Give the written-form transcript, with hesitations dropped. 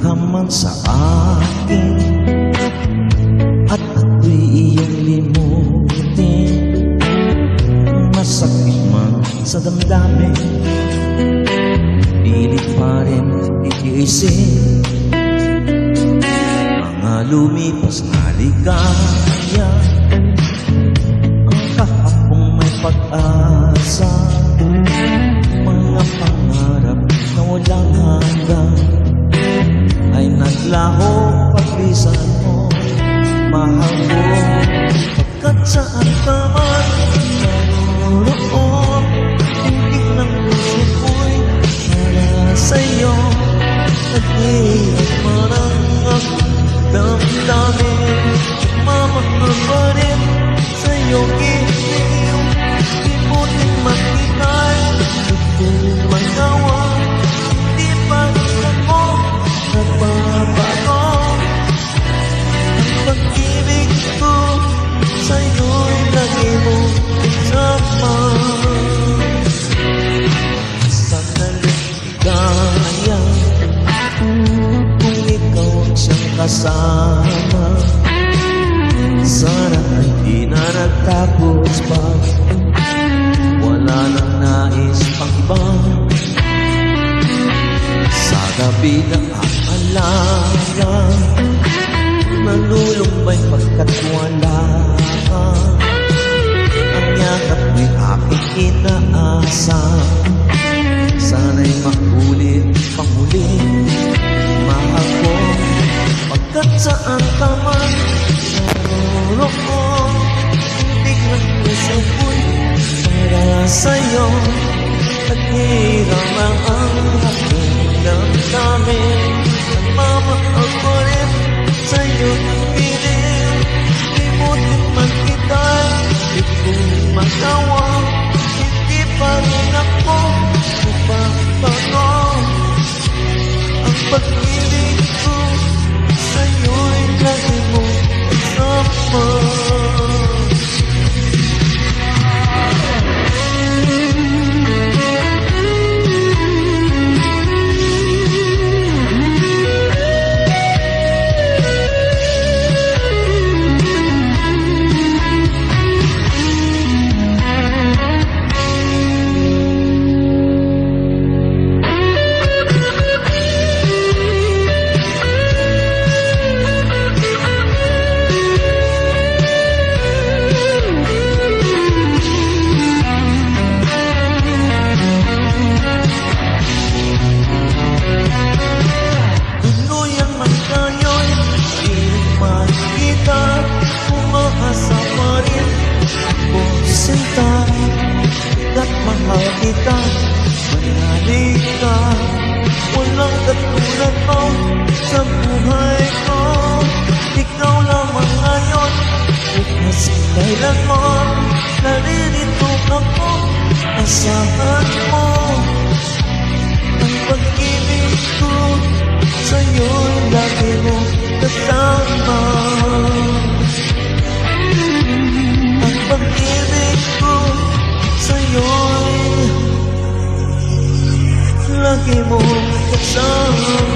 ka man sa akin at ako'y iyong limutin. Masakit man sa damdamin, pilit pa rin itiisin mga lumipas na ligaya. Ang kahapong may pag-asa, mga pangarap na walang hanggan ay naglaho paglisan mo, mahal ko. Pagkat saan ka man naroon, hindi ng puso ko'y para sa'yo. Nag-iyak marang ang damdamin, mamahal pa rin sa'yo iliw. Di buti makitay, ito magawa, hindi pa rin ako nagbabago. Ang pag-ibig ko sa'yo'y lagi mo kasama. Sandaling ligaya kung ikaw ang siyang kasama. Sana ay di na nagtapos pa, wala nang nais pang iba. Sa gabi na aalala, nalulumbay pagkat wala ka. Ang yakap mo'y aking inaasa, sana'y maulit pang huli, mahal ko. Pagkat saan ka man naroon, hindi ng puso ko'y para sa'yo. Naghirang lang ang aking damdamin, nagmamahal ko rin sa'yo ng piling. Di buti man kita, di ko magawa, hindi pa rin ako magbabago. Ang pag-ibig ko sa'yo'y lagi mo kasama. Mahal kita, manali ka, walang katulad mo sa buhay ko. Ikaw lamang ngayon, bukas kailanman, naririto ako, asahan mo. Ang pag-ibig ko sa'yo'y lagi mo kasama. Ang pag-ibig ko sa'yo'y lagi mo kasama.